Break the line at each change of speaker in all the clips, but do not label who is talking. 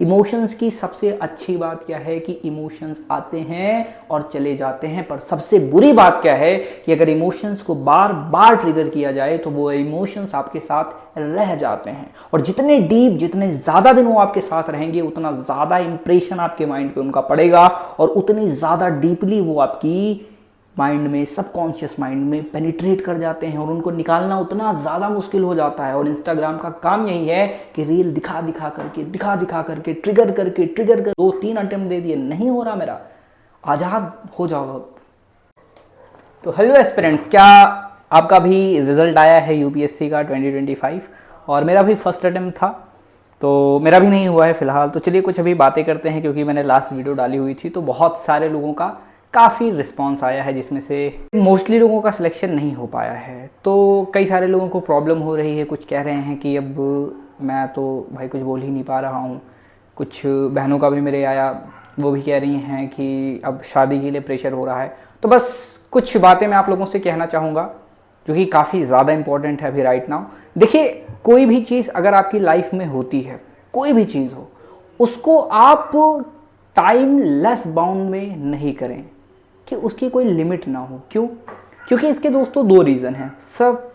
Emotions की सबसे अच्छी बात क्या है कि इमोशंस आते हैं और चले जाते हैं, पर सबसे बुरी बात क्या है कि अगर इमोशंस को बार बार ट्रिगर किया जाए तो वो इमोशंस आपके साथ रह जाते हैं, और जितने डीप, जितने ज़्यादा दिन वो आपके साथ रहेंगे उतना ज़्यादा इंप्रेशन आपके माइंड पे उनका पड़ेगा, और उतनी ज़्यादा डीपली वो आपकी माइंड में, सबकॉन्शियस माइंड में पेनिट्रेट कर जाते हैं, और उनको निकालना उतना ज़्यादा मुश्किल हो जाता है। और इंस्टाग्राम का काम यही है कि रील दिखा दिखा करके ट्रिगर कर 2-3 अटेम्प्ट दे दिए, नहीं हो रहा मेरा, आज़ाद हो जाओ अब। तो हेलो एस्पिरेंट्स, क्या आपका भी रिजल्ट आया है यूपीएससी का 2025? और मेरा भी फर्स्ट अटेम्प्ट था, तो मेरा भी नहीं हुआ है फ़िलहाल। तो चलिए कुछ अभी बातें करते हैं, क्योंकि मैंने लास्ट वीडियो डाली हुई थी तो बहुत सारे लोगों का काफ़ी रिस्पांस आया है, जिसमें से मोस्टली लोगों का सिलेक्शन नहीं हो पाया है। तो कई सारे लोगों को प्रॉब्लम हो रही है, कुछ कह रहे हैं कि अब मैं तो भाई कुछ बोल ही नहीं पा रहा हूँ। कुछ बहनों का भी मेरे आया, वो भी कह रही हैं कि अब शादी के लिए प्रेशर हो रहा है। तो बस कुछ बातें मैं आप लोगों से कहना चाहूँगा जो कि काफ़ी ज़्यादा इंपॉर्टेंट है अभी राइट नाउ। देखिए, कोई भी चीज़ अगर आपकी लाइफ में होती है, कोई भी चीज़ हो, उसको आप टाइम लेस बाउंड में नहीं करें कि उसकी कोई लिमिट ना हो। क्यों? क्योंकि इसके दोस्तों 2 रीज़न हैं।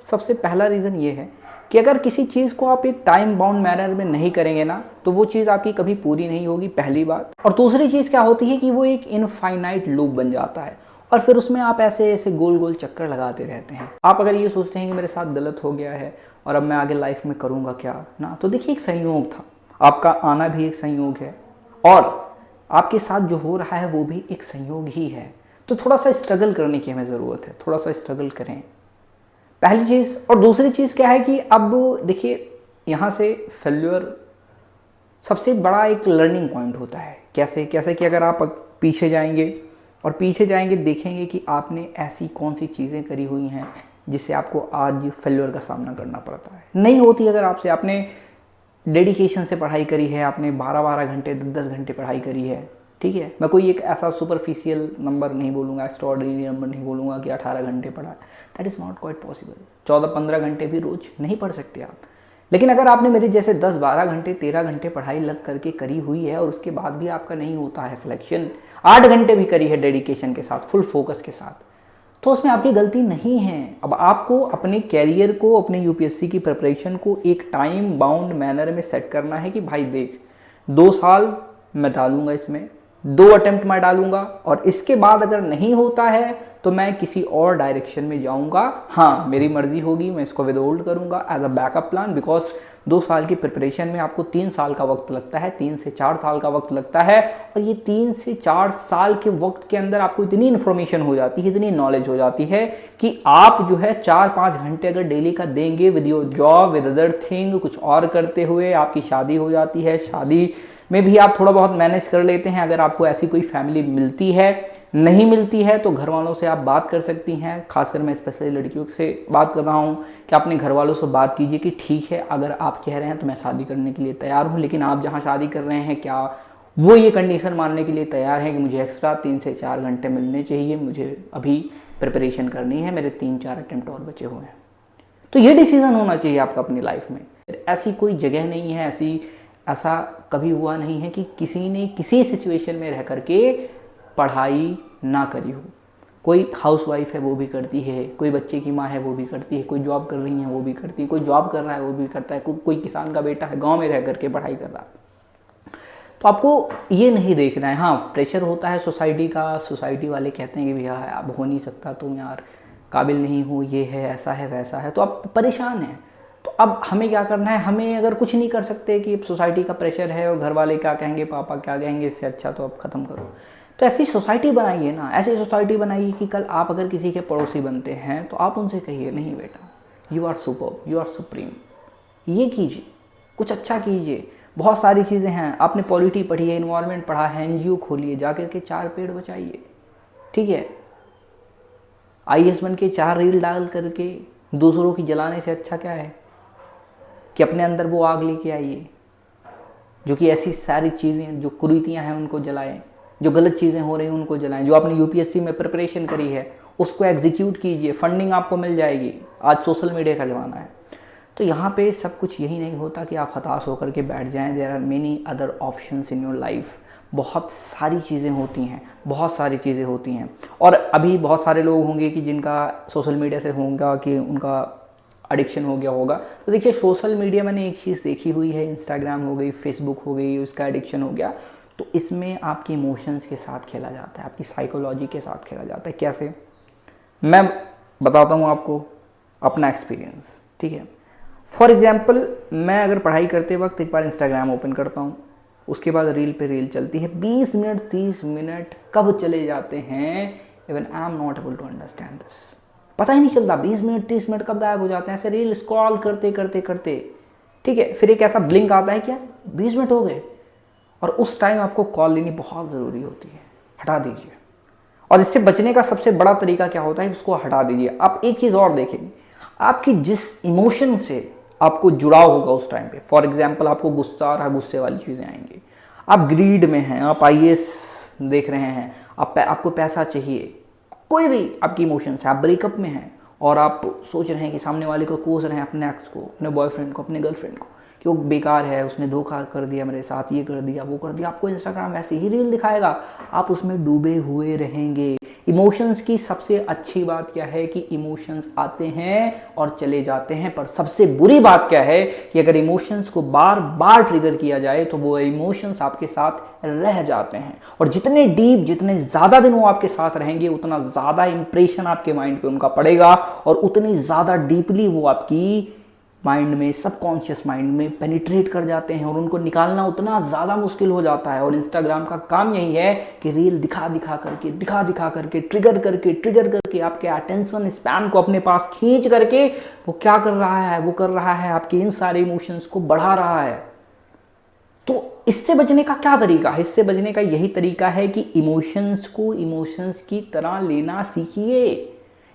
सबसे पहला रीज़न ये है कि अगर किसी चीज़ को आप एक टाइम बाउंड मैनर में नहीं करेंगे ना, तो वो चीज़ आपकी कभी पूरी नहीं होगी, पहली बात। और दूसरी चीज़ क्या होती है कि वो एक इनफाइनाइट लूप बन जाता है, और फिर उसमें आप ऐसे ऐसे गोल गोल चक्कर लगाते रहते हैं। आप अगर ये सोचते हैं कि मेरे साथ गलत हो गया है और अब मैं आगे लाइफ में करूँगा क्या ना, तो देखिए, एक संयोग था, आपका आना भी एक संयोग है, और आपके साथ जो हो रहा है वो भी एक संयोग ही है। तो थोड़ा सा स्ट्रगल करने की हमें ज़रूरत है, थोड़ा सा स्ट्रगल करें, पहली चीज़। और दूसरी चीज़ क्या है कि अब देखिए, यहाँ से फेल्यूर सबसे बड़ा एक लर्निंग पॉइंट होता है। कैसे कि अगर आप पीछे जाएंगे देखेंगे कि आपने ऐसी कौन सी चीज़ें करी हुई हैं जिससे आपको आज फेल्यूर का सामना करना पड़ता है। नहीं होती अगर आपने डेडिकेशन से पढ़ाई करी है, आपने 12-12 घंटे 10-10 घंटे पढ़ाई करी है, ठीक है। मैं कोई एक ऐसा सुपरफिशियल नंबर नहीं बोलूँगा, एक्स्ट्राऑर्डिनरी नंबर नहीं बोलूँगा कि 18 घंटे पढ़ा, that is not quite possible. 14-15 घंटे भी रोज नहीं पढ़ सकते आप। लेकिन अगर आपने मेरे जैसे 10-12 घंटे 13 घंटे पढ़ाई लग करके करी हुई है, और उसके बाद भी आपका नहीं होता है सिलेक्शन, 8 घंटे भी करी है डेडिकेशन के साथ, फुल फोकस के साथ, तो उसमें आपकी गलती नहीं है। अब आपको अपने कैरियर को, अपने यूपीएससी की प्रिपरेशन को एक टाइम बाउंड मैनर में सेट करना है कि भाई देख, 2 साल मैं डालूंगा इसमें, 2 अटेम्प्ट मैं डालूंगा, और इसके बाद अगर नहीं होता है तो मैं किसी और डायरेक्शन में जाऊंगा। हाँ, मेरी मर्जी होगी, मैं इसको विदहोल्ड करूंगा as a backup plan, because 2 साल की प्रिपरेशन में आपको 3 साल का वक्त लगता है, 3 से 4 साल का वक्त लगता है। और ये 3 से 4 साल के वक्त के अंदर आपको इतनी इन्फॉर्मेशन हो जाती है, इतनी नॉलेज हो जाती है कि आप जो है 4-5 घंटे अगर डेली का देंगे with your job, with other thing, कुछ और करते हुए आपकी शादी हो जाती है, शादी में भी आप थोड़ा बहुत मैनेज कर लेते हैं। अगर आपको ऐसी कोई फैमिली मिलती है, नहीं मिलती है, तो घर वालों से आप बात कर सकती हैं। खासकर मैं स्पेशली लड़कियों से बात कर रहा हूँ कि अपने घर वालों से बात कीजिए कि ठीक है, अगर आप कह रहे हैं तो मैं शादी करने के लिए तैयार हूँ, लेकिन आप जहाँ शादी कर रहे हैं क्या वो ये कंडीशन मानने के लिए तैयार है कि मुझे एक्स्ट्रा 3 से 4 घंटे मिलने चाहिए, मुझे अभी प्रिपरेशन करनी है, मेरे 3-4 अटेम्प्ट और बचे हुए हैं। तो ये डिसीजन होना चाहिए आपका अपनी लाइफ में। ऐसी कोई जगह नहीं है, ऐसा कभी हुआ नहीं है कि किसी ने किसी सिचुएशन में रह करके पढ़ाई ना करी हो। कोई हाउसवाइफ है वो भी करती है, कोई बच्चे की माँ है वो भी करती है, कोई जॉब कर रही है वो भी करती है, कोई जॉब कर रहा है वो भी करता है, कोई किसान का बेटा है गांव में रह करके पढ़ाई कर रहा है। तो आपको ये नहीं देखना है। हाँ, प्रेशर होता है सोसाइटी का, सोसाइटी वाले कहते हैं कि भैया अब हो नहीं सकता, तुम यार काबिल नहीं हो, ये है, ऐसा है, वैसा है, तो आप परेशान हैं। तो अब हमें क्या करना है? हमें अगर कुछ नहीं कर सकते कि सोसाइटी का प्रेशर है और घर वाले क्या कहेंगे, पापा क्या कहेंगे, इससे अच्छा तो अब ख़त्म करो। तो ऐसी सोसाइटी बनाइए ना, ऐसी सोसाइटी बनाइए कि कल आप अगर किसी के पड़ोसी बनते हैं तो आप उनसे कहिए, नहीं बेटा, you are super, you are supreme, ये कीजिए, कुछ अच्छा कीजिए। बहुत सारी चीज़ें हैं, आपने पॉलिटी पढ़ी है, इन्वायरमेंट पढ़ा है, एनजीओ खोलिए, जाकर के 4 पेड़ बचाइए, ठीक है। आईएएस बन के 4 रील डाल करके दूसरों की जलाने से अच्छा क्या है कि अपने अंदर वो आग लेके आइए, जो कि ऐसी सारी चीज़ें जो कुरीतियाँ हैं उनको जलाएं, जो गलत चीज़ें हो रही हैं उनको जलाएं। जो आपने यूपीएससी में प्रिपरेशन करी है उसको एग्जीक्यूट कीजिए, फंडिंग आपको मिल जाएगी। आज सोशल मीडिया का ज़माना है। तो यहाँ पे सब कुछ यही नहीं होता कि आप हताश होकर के बैठ जाएं। There are many other options in your life. बहुत सारी चीज़ें होती हैं, बहुत सारी चीज़ें होती हैं। और अभी बहुत सारे लोग होंगे कि जिनका सोशल मीडिया से होगा कि उनका एडिक्शन हो गया होगा। तो देखिए, सोशल मीडिया मैंने एक चीज़ देखी हुई है, इंस्टाग्राम हो गई, फेसबुक हो गई, उसका एडिक्शन हो गया। तो इसमें आपकी इमोशंस के साथ खेला जाता है, आपकी साइकोलॉजी के साथ खेला जाता है। कैसे, मैं बताता हूँ आपको अपना एक्सपीरियंस, ठीक है। फॉर एग्जाम्पल, मैं अगर पढ़ाई करते वक्त एक बार इंस्टाग्राम ओपन करता हूँ, उसके बाद रील पे रील चलती है, 20 मिनट 30 मिनट कब चले जाते हैं, even I am not able to understand this. पता ही नहीं चलता 20 मिनट 30 मिनट कब गायब हो जाते हैं, ऐसे रील स्क्रॉल करते करते करते, ठीक है। फिर एक ऐसा ब्लिंक आता है कि यार 20 मिनट हो गए, और उस टाइम आपको कॉल लेनी बहुत ज़रूरी होती है, हटा दीजिए। और इससे बचने का सबसे बड़ा तरीका क्या होता है, उसको हटा दीजिए। आप एक चीज़ और देखेंगे, आपकी जिस इमोशन से आपको जुड़ाव होगा उस टाइम पे, फॉर एग्जाम्पल आपको गुस्सा आ रहा, गुस्से वाली चीज़ें आएंगी, आप ग्रीड में हैं, आप आईएएस देख रहे हैं, आपको पैसा चाहिए, कोई भी आपकी इमोशंस है, आप ब्रेकअप में हैं और आप सोच रहे हैं कि सामने वाले को कोस रहे हैं, अपने एक्स को, अपने बॉयफ्रेंड को, अपने गर्लफ्रेंड को, कि वो बेकार है, उसने धोखा कर दिया मेरे साथ, ये कर दिया वो कर दिया। आपको इंस्टाग्राम ऐसे ही रील दिखाएगा, आप उसमें डूबे हुए रहेंगे। इमोशंस की सबसे अच्छी बात क्या है कि इमोशंस आते हैं और चले जाते हैं, पर सबसे बुरी बात क्या है कि अगर इमोशंस को बार बार ट्रिगर किया जाए तो वो इमोशंस आपके साथ रह जाते हैं। और जितने डीप, जितने ज़्यादा दिन वो आपके साथ रहेंगे, उतना ज़्यादा इंप्रेशन आपके माइंड पे उनका पड़ेगा, और उतनी ज़्यादा डीपली वो आपकी माइंड में, सबकॉन्शियस माइंड में पेनिट्रेट कर जाते हैं, और उनको निकालना उतना ज़्यादा मुश्किल हो जाता है। और इंस्टाग्राम का काम यही है कि रील दिखा दिखा करके ट्रिगर करके आपके अटेंशन स्पैन को अपने पास खींच करके वो क्या कर रहा है, वो कर रहा है आपके इन सारे इमोशंस को बढ़ा रहा है। तो इससे बचने का क्या तरीका है? इससे बचने का यही तरीका है कि इमोशंस को इमोशंस की तरह लेना सीखिए,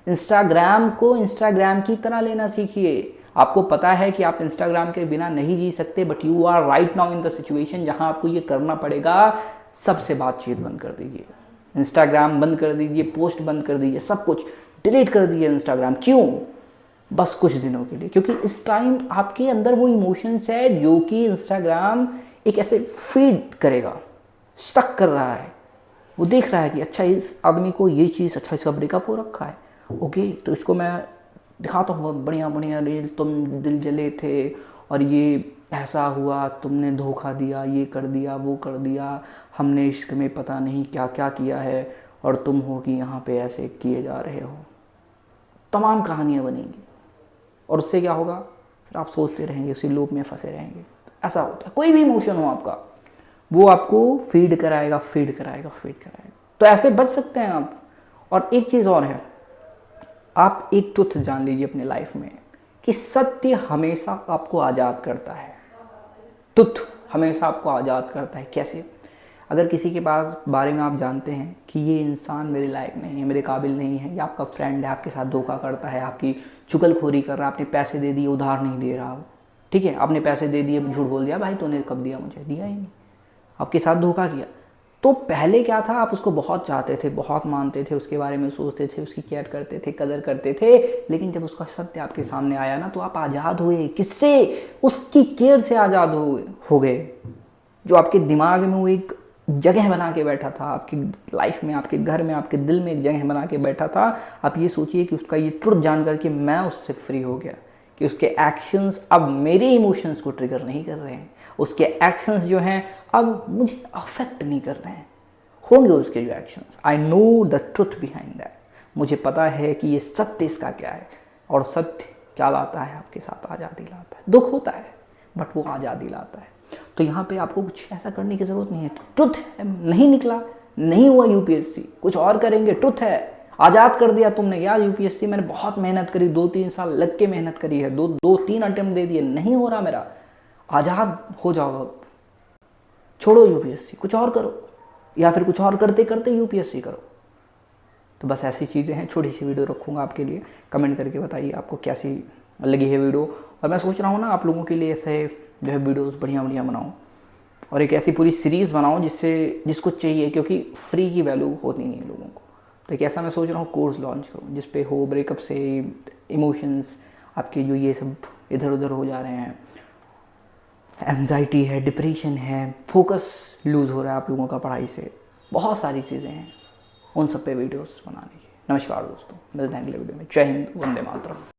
इंस्टाग्राम को इंस्टाग्राम की तरह लेना सीखिए। आपको पता है कि आप इंस्टाग्राम के बिना नहीं जी सकते, but you are right now in the situation जहां आपको ये करना पड़ेगा। सबसे बातचीत बंद कर दीजिए, इंस्टाग्राम बंद कर दीजिए, पोस्ट बंद कर दीजिए, सब कुछ डिलीट कर दीजिए इंस्टाग्राम। क्यों? बस कुछ दिनों के लिए, क्योंकि इस टाइम आपके अंदर वो इमोशंस है जो कि इंस्टाग्राम एक ऐसे फीड करेगा, स्टक कर रहा है। वो देख रहा है कि अच्छा इस आदमी को ये चीज़, अच्छा इसका ब्रेकअप हो रखा है, ओके, तो इसको मैं दिखाता हूँ बढ़िया बढ़िया रील, तुम दिल जले थे और ये ऐसा हुआ, तुमने धोखा दिया, ये कर दिया, वो कर दिया, हमने इश्क में पता नहीं क्या क्या किया है, और तुम हो कि यहाँ पे ऐसे किए जा रहे हो। तमाम कहानियाँ बनेंगी, और उससे क्या होगा, फिर आप सोचते रहेंगे, उसी लूप में फंसे रहेंगे। ऐसा होता है, कोई भी इमोशन हो आपका, वो आपको फीड कराएगा। तो ऐसे बच सकते हैं आप। और एक चीज़ और है, आप एक ट्रुथ जान लीजिए अपने लाइफ में कि सत्य हमेशा आपको आज़ाद करता है। ट्रुथ हमेशा आपको आज़ाद करता है। कैसे? अगर किसी के पास बारे में आप जानते हैं कि ये इंसान मेरे लायक नहीं है, मेरे काबिल नहीं है, या आपका फ्रेंड है, आपके साथ धोखा करता है, आपकी चुगलखोरी कर रहा है, आपने पैसे दे दिए, उधार नहीं दे रहा, ठीक है, आपने पैसे दे दिए, झूठ बोल दिया, भाई तूने कब दिया, मुझे दिया ही नहीं, आपके साथ धोखा किया। तो पहले क्या था, आप उसको बहुत चाहते थे, बहुत मानते थे, उसके बारे में सोचते थे, उसकी केयर करते थे, कदर करते थे, लेकिन जब उसका सत्य आपके सामने आया ना, तो आप आज़ाद हुए। किससे? उसकी केयर से आज़ाद हो गए। जो आपके दिमाग में वो एक जगह बना के बैठा था, आपकी लाइफ में, आपके घर में, आपके दिल में एक जगह बना के बैठा था, आप ये सोचिए कि उसका ये ट्रुथ जान करके मैं उससे फ्री हो गया, कि उसके एक्शंस अब मेरे इमोशंस को ट्रिगर नहीं कर रहे हैं, उसके एक्शंस जो हैं अब मुझे अफेक्ट नहीं कर रहे हैं। होंगे उसके जो actions, I know the truth behind that, मुझे पता है कि ये सत्य इसका क्या है, और सत्य क्या लाता है, आपके साथ आज़ादी लाता है। दुख होता है बट वो आज़ादी लाता है। तो यहाँ पे आपको कुछ ऐसा करने की ज़रूरत नहीं है। ट्रुथ है, नहीं निकला, नहीं हुआ यूपीएससी, कुछ और करेंगे, ट्रुथ है, आज़ाद कर दिया तुमने। यार यूपीएससी मैंने बहुत मेहनत करी, 2-3 साल लग के मेहनत करी है, 2-3 अटेम्प्ट दे दिए, नहीं हो रहा मेरा, आज़ाद हो जाओ अब, छोड़ो यूपीएससी, कुछ और करो, या फिर कुछ और करते करते यूपीएससी करो। तो बस ऐसी चीज़ें हैं। छोटी सी वीडियो रखूँगा आपके लिए, कमेंट करके बताइए आपको कैसी लगी है वीडियो। और मैं सोच रहा हूँ ना आप लोगों के लिए ऐसे जो है वीडियोस बढ़िया बढ़िया बनाऊँ, और एक ऐसी पूरी सीरीज़ बनाऊँ जिसको चाहिए, क्योंकि फ्री की वैल्यू होती नहीं लोगों को। तो एक ऐसा मैं सोच रहा हूँ कोर्स लॉन्च करूँ जिस पे हो ब्रेकअप से इमोशंस, आपके जो ये सब इधर उधर हो जा रहे हैं, एंजाइटी है, डिप्रेशन है, फोकस लूज़ हो रहा है आप लोगों का पढ़ाई से, बहुत सारी चीज़ें हैं, उन सब पे वीडियोस बनाने की। नमस्कार दोस्तों, मिलते हैं अगले वीडियो में। जय हिंद, वंदे मातरम।